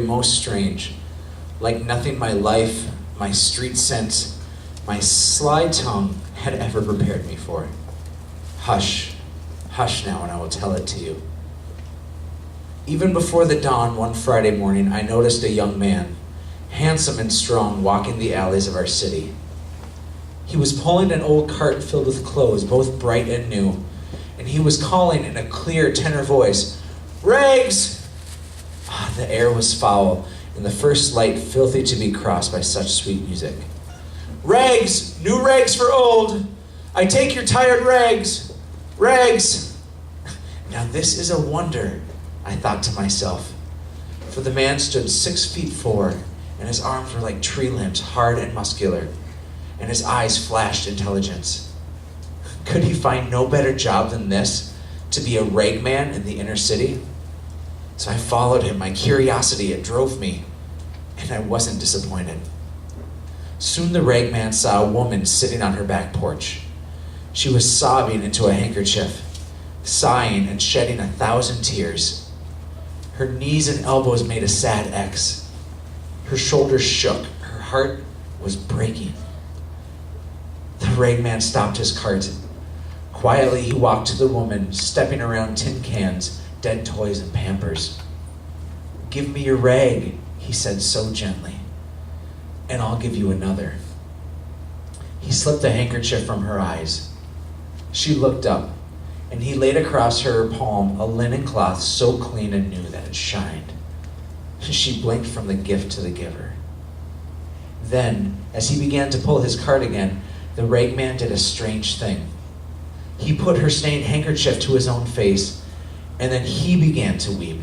most strange, like nothing my life, my street sense, my sly tongue had ever prepared me for. Hush, hush now, and I will tell it to you. Even before the dawn one Friday morning, I noticed a young man, handsome and strong, walking the alleys of our city. He was pulling an old cart filled with clothes, both bright and new, and he was calling in a clear tenor voice, "Rags!" The air was foul, and the first light filthy to be crossed by such sweet music. "Rags! New rags for old! I take your tired rags! Rags!" Now this is a wonder, I thought to myself, for the man stood 6'4", and his arms were like tree limbs, hard and muscular, and his eyes flashed intelligence. Could he find no better job than this, to be a ragman in the inner city? So I followed him. My curiosity, it drove me, and I wasn't disappointed. Soon the ragman saw a woman sitting on her back porch. She was sobbing into a handkerchief, sighing and shedding 1,000 tears. Her knees and elbows made a sad X. Her shoulders shook. Her heart was breaking. The ragman stopped his cart. Quietly he walked to the woman, stepping around tin cans, dead toys, and Pampers. "Give me your rag," he said so gently, "and I'll give you another." He slipped the handkerchief from her eyes. She looked up, and he laid across her palm a linen cloth so clean and new that it shined. She blinked from the gift to the giver. Then, as he began to pull his cart again, the ragman did a strange thing. He put her stained handkerchief to his own face, and then he began to weep,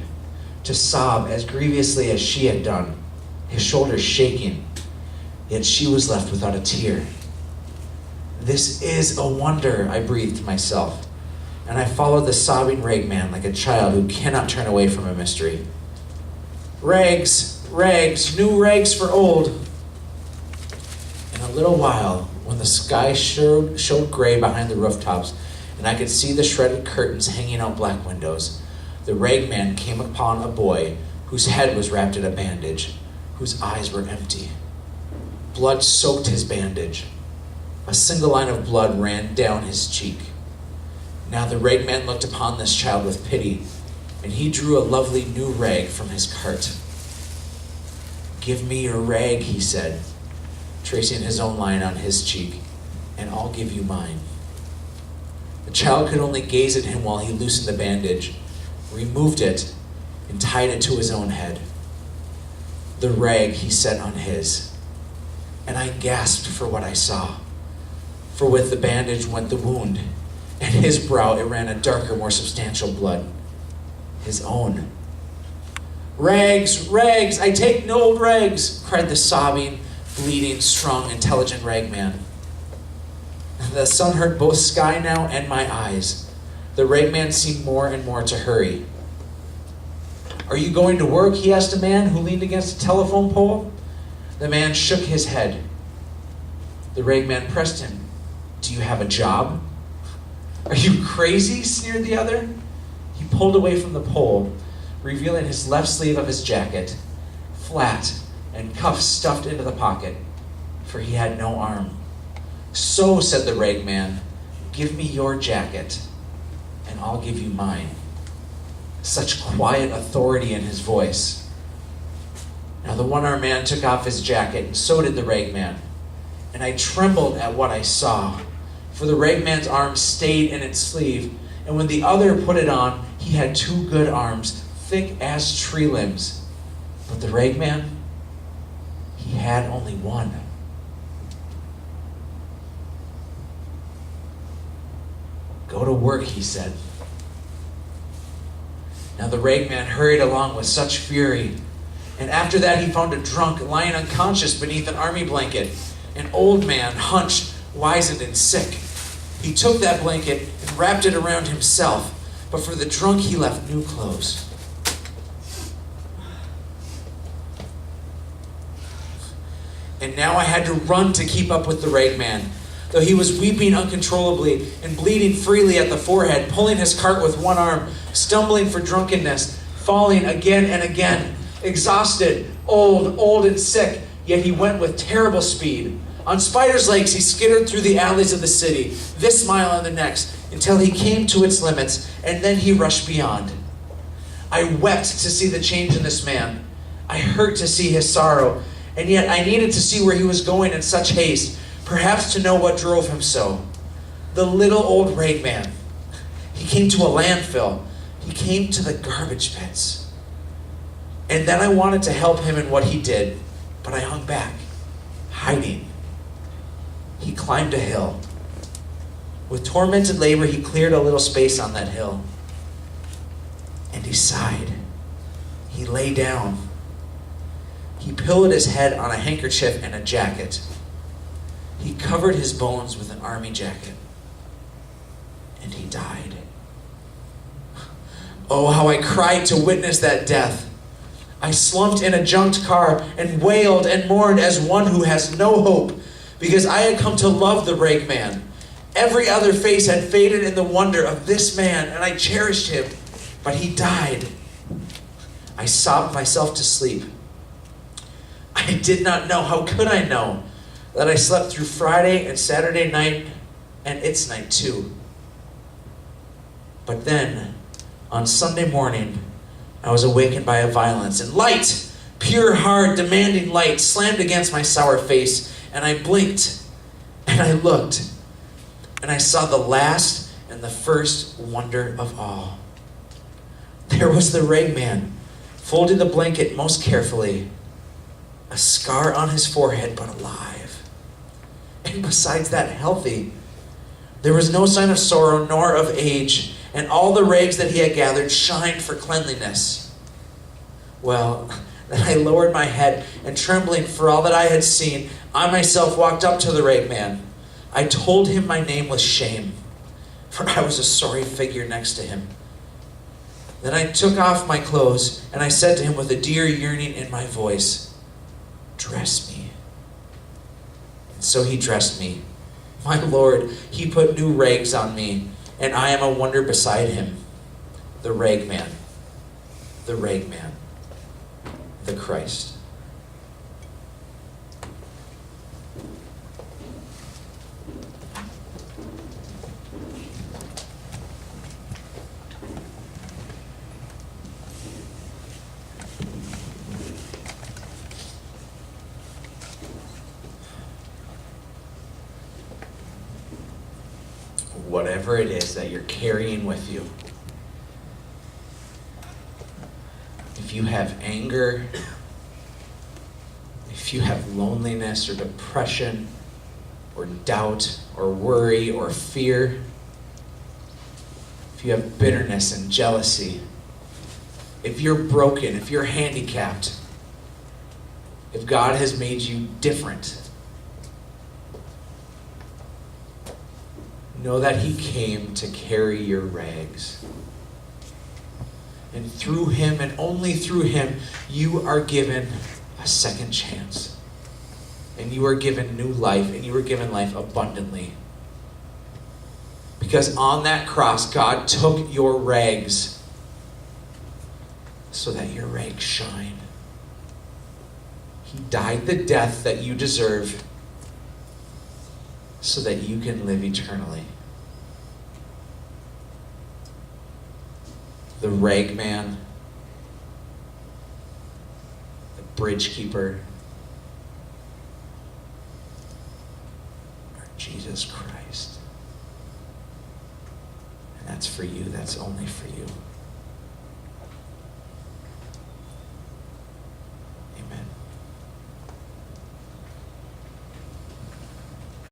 to sob as grievously as she had done, his shoulders shaking, yet she was left without a tear. "This is a wonder," I breathed to myself, and I followed the sobbing ragman like a child who cannot turn away from a mystery. "Rags, rags, new rags for old." In a little while, when the sky showed gray behind the rooftops, and I could see the shredded curtains hanging out black windows, the ragman came upon a boy whose head was wrapped in a bandage, whose eyes were empty. Blood soaked his bandage. A single line of blood ran down his cheek. Now the ragman looked upon this child with pity, and he drew a lovely new rag from his cart. "Give me your rag," he said, tracing his own line on his cheek, "and I'll give you mine." The child could only gaze at him while he loosened the bandage, removed it, and tied it to his own head. The rag he set on his, and I gasped for what I saw. For with the bandage went the wound, and his brow it ran a darker, more substantial blood. His own. "Rags, rags, I take no old rags," cried the sobbing, bleeding, strong, intelligent ragman. The sun hurt both sky now and my eyes. The ragman seemed more and more to hurry. "Are you going to work?" he asked a man who leaned against a telephone pole. The man shook his head. The ragman pressed him. "Do you have a job?" "Are you crazy?" sneered the other. He pulled away from the pole, revealing his left sleeve of his jacket, flat and cuffs stuffed into the pocket, for he had no arm. "So," said the ragman, "give me your jacket, and I'll give you mine." Such quiet authority in his voice. Now the one-armed man took off his jacket, and so did the ragman. And I trembled at what I saw, for the ragman's arm stayed in its sleeve, and when the other put it on, he had two good arms, thick as tree limbs. But the ragman, he had only one. "Go to work," he said. Now the ragman hurried along with such fury, and after that he found a drunk lying unconscious beneath an army blanket, an old man, hunched, wizened, and sick. He took that blanket and wrapped it around himself, but for the drunk he left new clothes. And now I had to run to keep up with the ragman, though he was weeping uncontrollably and bleeding freely at the forehead, pulling his cart with one arm, stumbling for drunkenness, falling again and again. Exhausted, old and sick, yet he went with terrible speed. On spider's legs, he skittered through the alleys of the city, this mile and the next, until he came to its limits, and then he rushed beyond. I wept to see the change in this man. I hurt to see his sorrow, and yet I needed to see where he was going in such haste, perhaps to know what drove him so. The little old ragman. He came to a landfill. He came to the garbage pits. And then I wanted to help him in what he did, but I hung back, hiding. He climbed a hill. With tormented labor, he cleared a little space on that hill. And he sighed. He lay down. He pillowed his head on a handkerchief and a jacket. He covered his bones with an army jacket. And he died. Oh, how I cried to witness that death. I slumped in a junked car and wailed and mourned as one who has no hope, because I had come to love the ragman. Every other face had faded in the wonder of this man, and I cherished him, but he died. I sobbed myself to sleep. I did not know, how could I know, that I slept through Friday and Saturday night, and its night too. But then, on Sunday morning, I was awakened by a violence, and light, pure, hard, demanding light, slammed against my sour face, and I blinked, and I looked, and I saw the last and the first wonder of all. There was the ragman, folding the blanket most carefully, a scar on his forehead, but alive. And besides that, healthy. There was no sign of sorrow nor of age, and all the rags that he had gathered shined for cleanliness. Well, then I lowered my head, and trembling for all that I had seen, I myself walked up to the ragman. I told him my name with shame, for I was a sorry figure next to him. Then I took off my clothes, and I said to him with a dear yearning in my voice, "Dress me." And so he dressed me. My Lord, he put new rags on me, and I am a wonder beside him. The ragman, the Christ. Whatever it is that you're carrying with you, if you have anger, if you have loneliness or depression or doubt or worry or fear, if you have bitterness and jealousy, if you're broken, if you're handicapped, if God has made you different, know that he came to carry your rags. And through him, and only through him, you are given a second chance. And you are given new life, and you are given life abundantly. Because on that cross, God took your rags so that your rags shine. He died the death that you deserve so that you can live eternally. The ragman, the bridge keeper, are Jesus Christ. And that's for you, that's only for you.